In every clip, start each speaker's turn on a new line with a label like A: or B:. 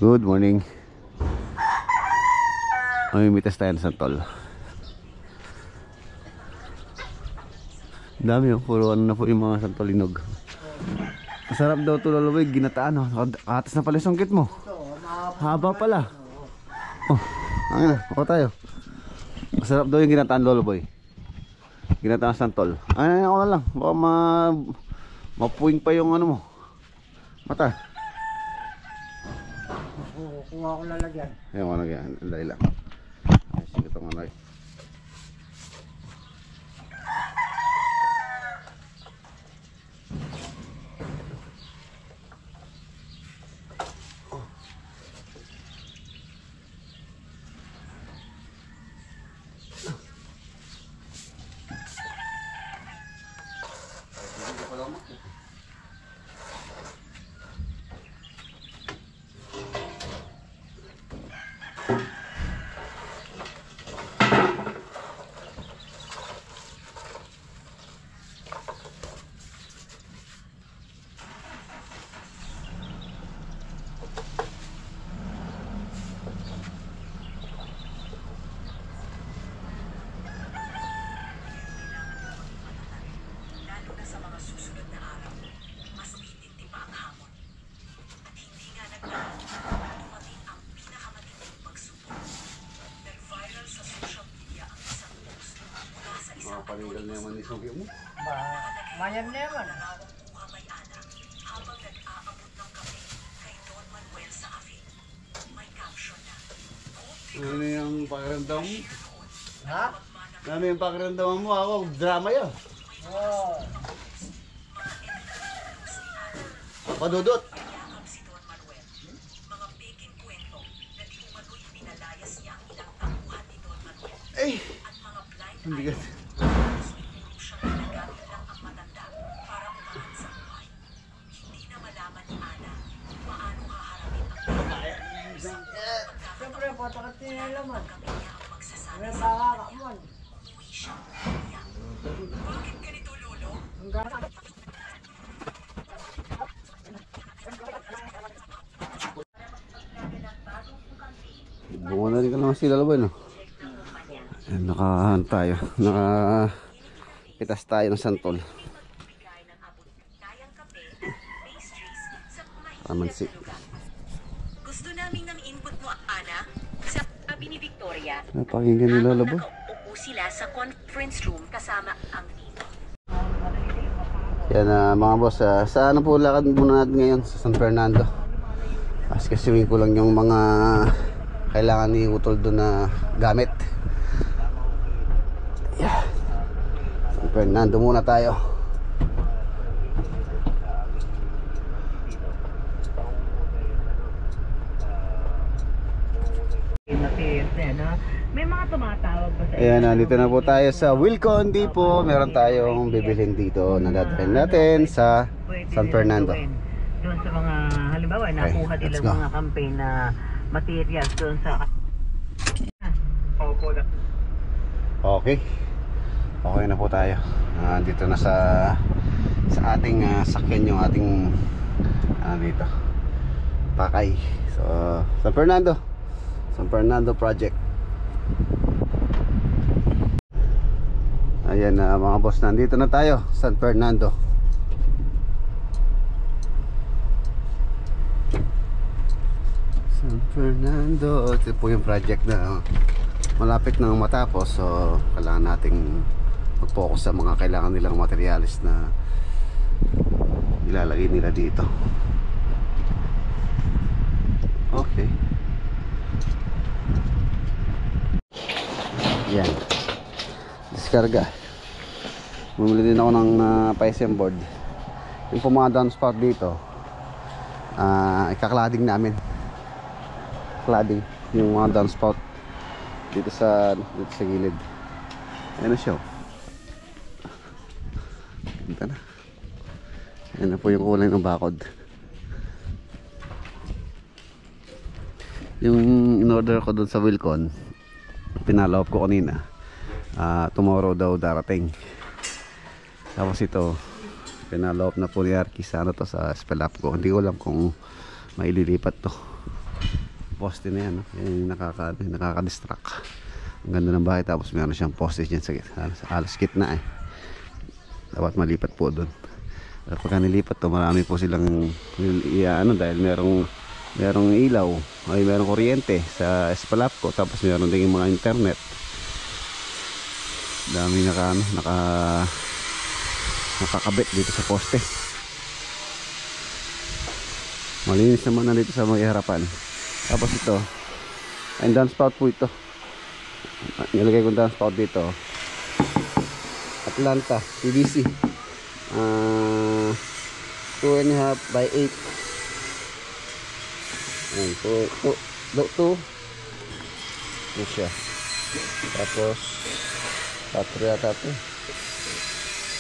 A: Good morning. Mamimitas tayo sa santol. Dami yung puro ano na po yung mga santolinog. Masarap daw ito lalaboy, ginataan. Atas na pala yung sungkit mo. Haba pala. Oh, ano na, ako tayo. Masarap daw yung ginataan lalaboy. Ginataan santol. Ay, ako na lang. Baka mapuwing pa yung ano mo. Mata.
B: Kuha ko lalagyan.
A: Ayan ko lagyan. Dahil lang. Ay, sige ito nga lagyan. Panigal na naman ni Sugi mo.
B: Mayam na naman.
A: Ano yung pakiramdam mo?
B: Ha?
A: Ano yung pakiramdam mo? Ako, drama yun.
B: Oo.
A: Padudot. Eh, hindi ka.
B: Siyempre, patakat nilalaman. May baka mo.
C: Bakit ganito, Lolo?
B: Ang gana.
A: Bunga na rin ka naman sila laban, no? Nakahan tayo. Nakapitas tayo ng santol. Amansi.
C: Gusto namin ng input mo, Ana. Sabi ni Victoria,
A: Napakinggan nila laban.
C: nakaupo sila sa conference room kasama ang team.
A: Yan mga boss, sa ano po lakad muna natin ngayon sa San Fernando. Kasi ko lang yung mga kailangan ni Utol doon na gamit. Yeah. San Fernando muna tayo.
C: May mga tumatawag ba sa
A: Ayan, nandito na po tayo sa Wilcon Depot. Meron tayong bibilhin dito na dadalhin natin sa San Fernando.
C: Doon sa mga, halimbawa, nakuha
A: Okay, let's
C: nilang
A: go.
C: mga campaign na materials doon sa...
A: Okay. Okay na po tayo. Dito na sa ating sakyan yung ating dito. Pakay. So, San Fernando project. Ayan mga boss, nandito na tayo San Fernando. San Fernando. Ito po yung project na malapit nang matapos. So kailangan nating mag-focus sa mga kailangan nilang materialis na ilalagay nila dito. Okay. Yan. Diskarga. Bumili din ako ng PSM board. Yung po mga downspout dito, ikaklading namin. Cladding yung mga downspout dito sa gilid. Ayan na siya. Ganda na. Ayan na po yung kulay ng bakod. Yung in-order ko doon sa Wilcon, pinaloob ko kanina, tomorrow daw darating. Tapos ito pinaloob na po ni Arky sa ano to, sa spell up ko. Hindi ko alam kung maililipat to. poste na yan, no? Yan yung nakaka-distract. Ang ganda ng bahay, tapos meron siyang poste dyan sa alas gitna eh. Dapat malipat po doon. At pagka nilipat to, marami po silang dahil merong ilaw, ay merong kuryente sa Espalapco, tapos meron ding mga internet. Dami nakakabit dito sa poste. Malinis naman na dito sa mga harapan. Tapos ito ay downspout po ito. Nilagay ko downspout dito, Atlanta PVC 2.5 by 8. Ayan, 2 ito siya. Tapos tatlo yata ito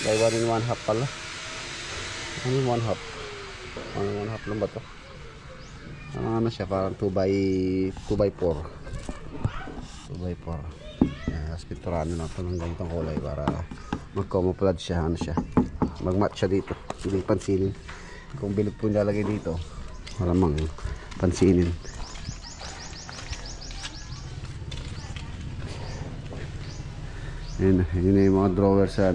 A: by 1.5 pala. Ano 1.5? 1.5 lang ba ito? Ano siya, parang 2 by 4. 2 by 4. Tapos pinturahan na ito ng ganitong kulay para mag-camouflage siya. Ano siya, mag-match siya dito. Hindi pansinin. Kung bilog po nilalagay dito, malamang pansinin. Yun na yung mga drawer sa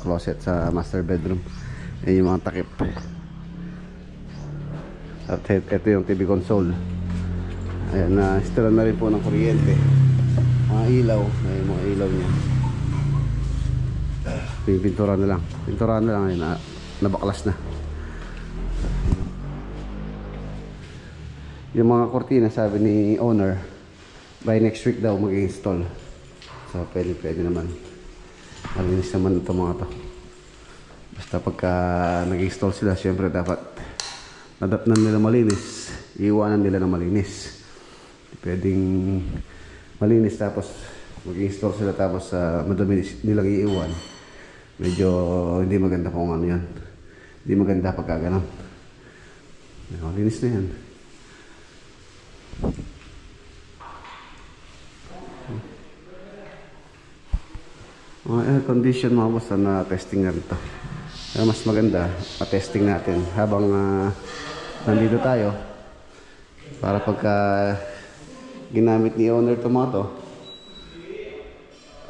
A: closet sa master bedroom. Yun yung mga takip. At ito yung TV console. Ayan, na-install na rin po ng kuryente. Mga ilaw. Ayan, mga ilaw niya. Pintura na lang. Ayan, nabaklas na. Yung mga kortina, sabi ni owner, by next week daw mag-install. So pwede naman. Malinis naman ito mga to. Basta pagka nag-install sila, syempre dapat nadatnan nila malinis, iiwanan nila na malinis. Pwedeng malinis tapos mag-install sila tapos madami nilang iiwan. Medyo hindi maganda kung ano yan. Hindi maganda pagka ganun. Malinis na yan. Mga air condition mga boss, na testing na rito. Kaya mas maganda pa-testing natin habang nandito tayo, para pagka ginamit ni owner ito mga to,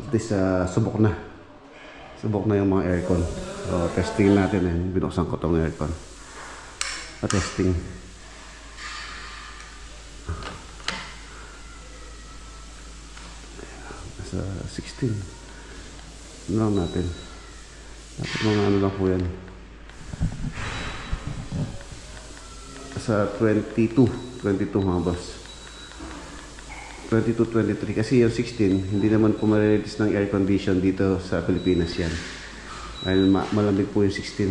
A: at least subok na yung mga aircon. So testing natin. Binuksan ko itong aircon, pa-testing. Sa 16 ano lang natin, dapat mga ano lang po yan, sa 22 mga boss, 22-23, kasi yung 16 hindi naman po ma-release ng air condition dito sa Pilipinas yan, dahil malamig po yung 16.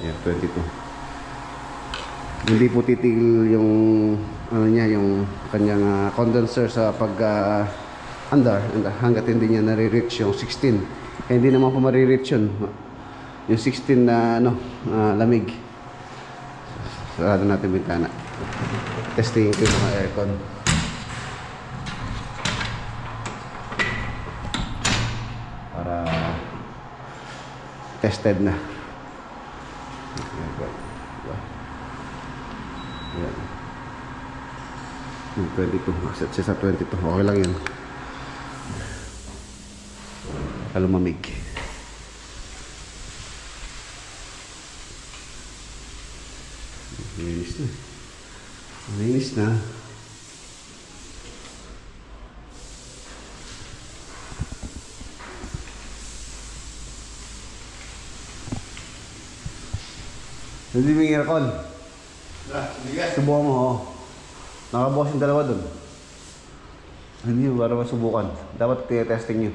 A: Ayan, 22 hindi po titigil yung ano niya, yung kanyang condenser sa pag andar hanggat hindi niya nare-reach yung 16. Hindi naman po marireach yun, yung 16 na lamig. Sarado natin bintana. Testing ko yung mga aircon. Para tested na. Ayan. 22. Set siya sa 22. Okay lang yun. Lumamig. Malinis na. Hindi mo yung aircon. Subukan mo, oh. Nakabukas yung dalawa dun. Hindi mo, para masubukan. Dapat testing nyo.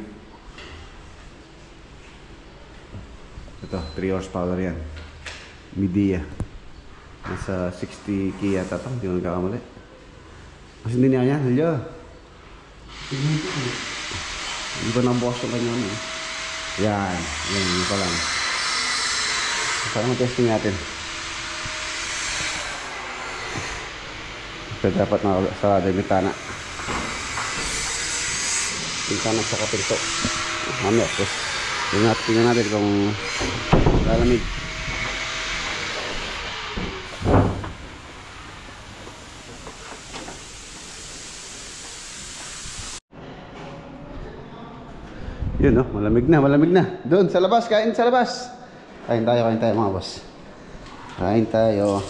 A: Ito, 3 horsepower yan. Midea. Nasa 60 Kia yata ito, hindi ko nagkakamali. Kasi hindi niya yan, halya. Hindi pa nabukas yung kanya. Yan, yun pa lang. Saan ang testing natin? Ito dapat sarado yung bintana. Bintana sa kapinto. Mamaya, tingnan natin kung lalamig. Yun oh, malamig na, malamig na. Doon sa labas, kain sa labas. Kain tayo mga boss. Kain tayo.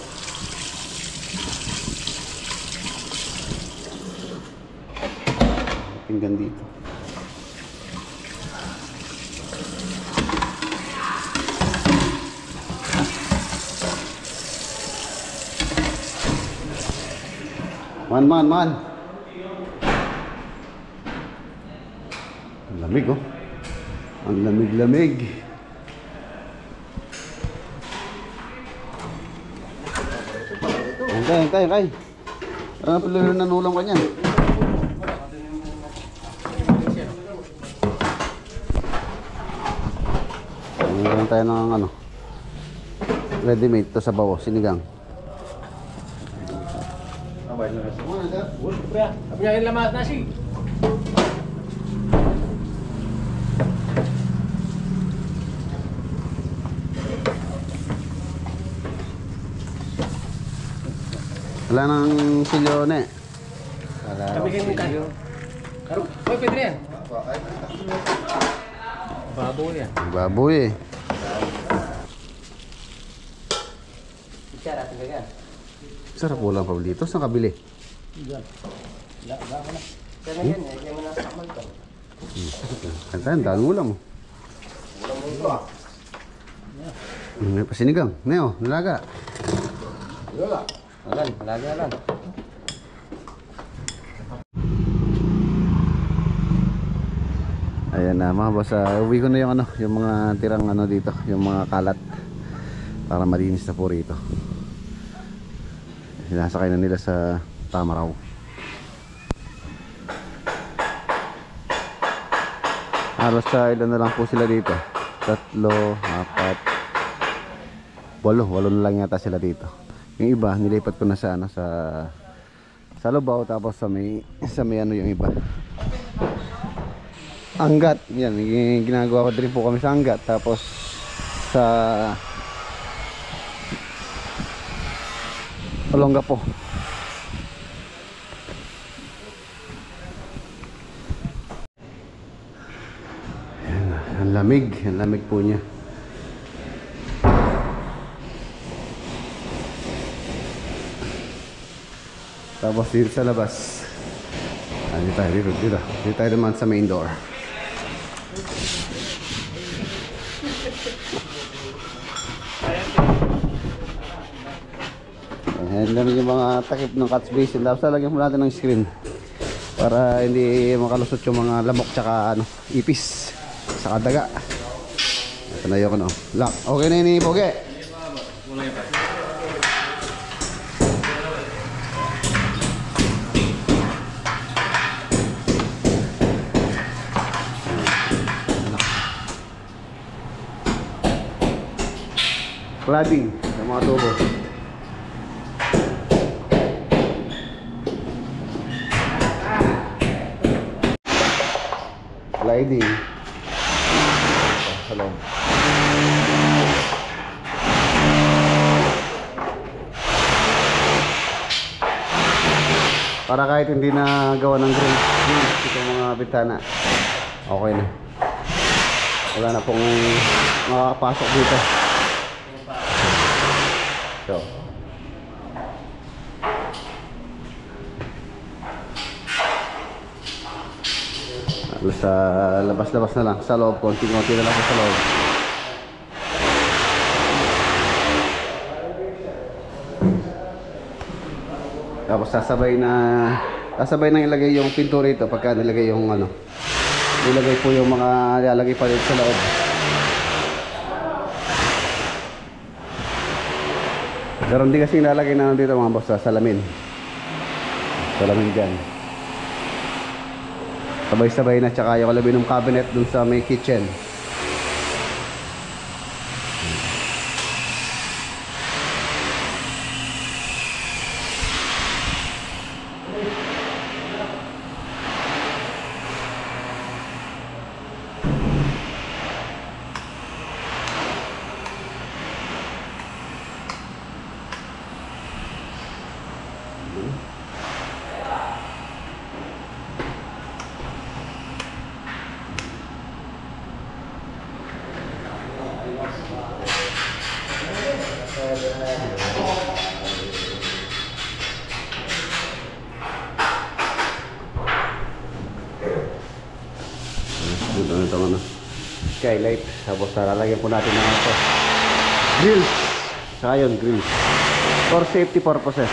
A: Pinggan dito. Man. Ang lamig oh. Ang lamig. Kay. Ano pala nanulang ka niyan? Ngayon tayo ng ano. Ready made to sa bawo, sinigang.
D: Abnya yang lemas nasi.
A: Wala nang silyo na eh.
D: Kami kan kayo. Karo, oy Pedro yan. Baboy yan.
A: Baboy eh.
D: Bicara talaga.
A: Sarap ulam pa dito. Saan kabili?
D: Diyan. La mo na. Kana yan, kaya mo na samal to.
A: Kantahan, dahil ulam mo.
D: Ulam mo ito ah.
A: May pasinigang. Neo, nalaga.
D: Wala. Alan.
A: Ayan na mga boss, uwi ko na yung ano, yung mga tirang ano dito, yung mga kalat para malinis na po rito. Sinasakay na nila sa Tamaraw. Halos sa ilan na lang po sila dito. 3, 4, 8 na lang yata sila dito. Yung iba nilipat ko na sa ano, sa Lubao, tapos sa may ano yung iba. Angat, yan, ginagawa ko din po kami sa Angat, tapos sa Olongapo. Ang lamig po niya. Tapos dito sa labas, dito tayo naman sa main door. Ayan lang yung mga takip ng catch basin. Tapos lalagyan mo natin ng screen para hindi makalusot yung mga lamok tsaka ano, ipis sa daga. Ito na yun, no? Lock. Okay na yun, Poge. Cladding sa mga tubo. Sliding sa loob. Para kahit hindi na gawa ng grill itong mga bintana, okay na. Wala na pong makakapasok dito. So sa labas-labas na lang sa loob, konti-konti na lang sa loob. Tapos sasabay na ilagay yung pinto rito pagka nilagay yung ano, ilagay po yung mga lalagay pa dito sa loob. Pero hindi kasi nilalagay na dito mga boss, sa salamin dyan. Sabay-sabay na, tsaka yung aluminum cabinet dun sa may kitchen. Ito ano, skylight. Tapos lalagyan po natin ng ito grill. Saka yun, grill for safety purposes.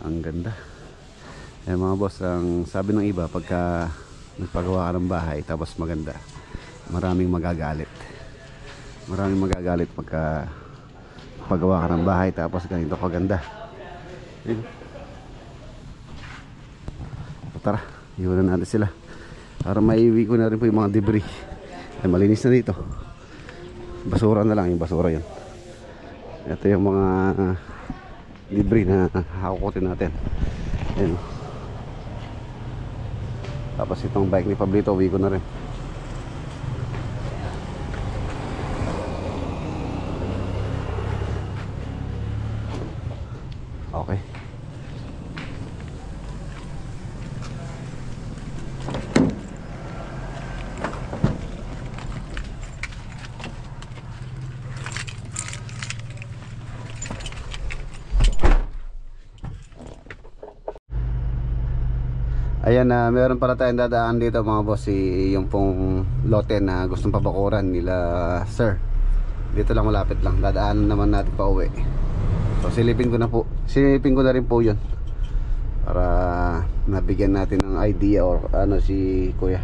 A: Ang ganda. Mga boss, ang sabi ng iba, pagka nagpagawa ka ng bahay tapos maganda, maraming magagalit pagka pagawa ka ng bahay tapos ganito kaganda. Tara, iwanan natin sila para maiwi ko na rin po yung mga debris. Malinis na dito, basura na lang, yung basura yun. Ito yung mga debris na hakukutin natin. Ayun. Tapos itong bike ni Pablito, uwi ko na rin. Okay. Ayan na, meron pala tayong dadaan dito mga boss, yung pong lote na gustong pabakuran nila sir. Dito lang, malapit lang, dadaanan naman natin pa uwi. So silipin ko na rin po yun para nabigyan natin ng idea or ano si kuya.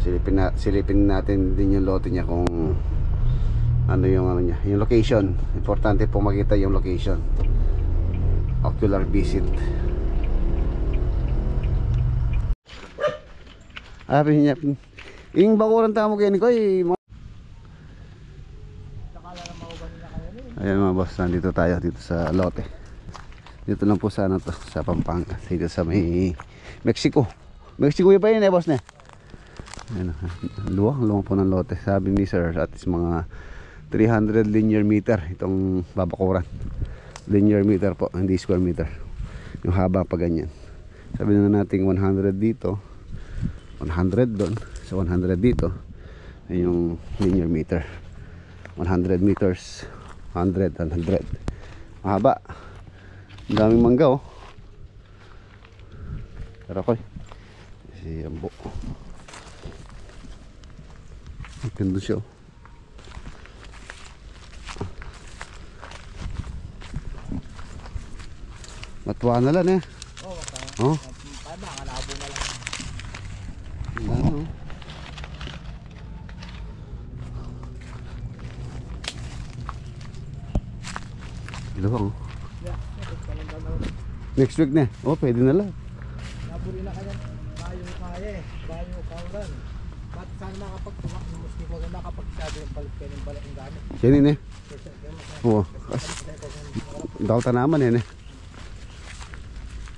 A: Silipin natin din yung lote niya kung ano niya, yung location. Importante po makita yung location. Ocular visit. Sabi niya, yung bakuran tamo kayo ni Koy. Ayan mga boss, nandito tayo dito sa lote. Dito lang po sa ano to, sa Pampanga, dito sa may Mexico yun pa yun boss na. Ayan, luwang po ng lote. Sabi ni sir, at least mga 300 linear meter itong babakuran. Linear meter po, hindi square meter. Yung haba pa ganyan. Sabi na natin 100 dito, 100 doon, so 100 dito. Ay yung linear meter, 100 meters, 100. Mahaba. Ang daming mangga oh. Tara Koy, si Ambo. Ganda siya oh. Matuwa na lang eh. Oh,
D: Malabo na lang.
A: ano? Luwang. Next week na. Oh, pwede na lang.
D: Naburi na kanya. Kaya eh. Bayo kaulan. Ba't sana makapagtumak ng muski ko na nakapagsabi yung balik kayo ng balik ng gamit.
A: Yan eh. Oo. Daw tanaman yan eh.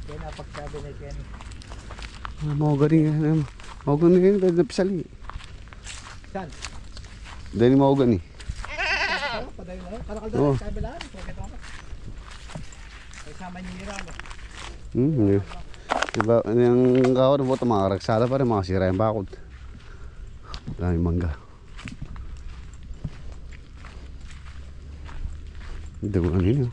D: Kaya napagsabi na Kenny.
A: Mau ganing. Mau ganing pwede na pisali.
D: Saan?
A: Dahil mau ganing.
D: Padayo na lang. Kalakal
A: Oo.
D: doon. Sabi lang. Pwede ako. Kasama niyo nila mo.
A: Diba, yung kawan mo ito, mga ragsada pa rin, mga sira yung bakod. Daming mangga. Hindi ko kanino.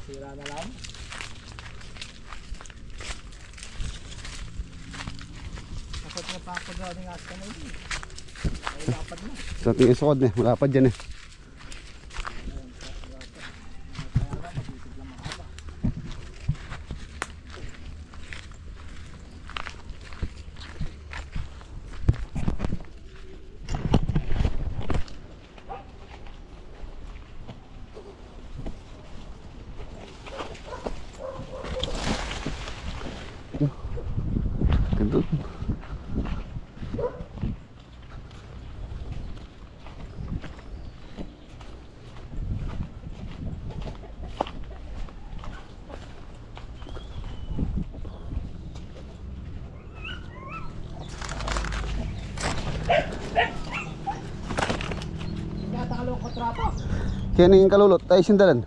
D: Sira na lang. Kapag napakod na rin asa na yun. Ay lapad na.
A: Sa tingin sukod na, malapad dyan eh. Ganda.
D: Natakalo ko trapo.
A: Kaya nang kalulot, tayo sindalan.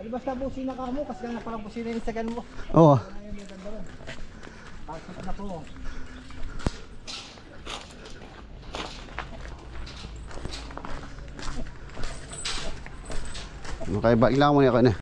D: Ay, basta busina ka mo, kasi na parang busina yung Instagram mo.
A: Oo.
D: Ayun, yung ganda ron. Pasok na po.
A: Okay, ba? Ilangan mo niya ako na.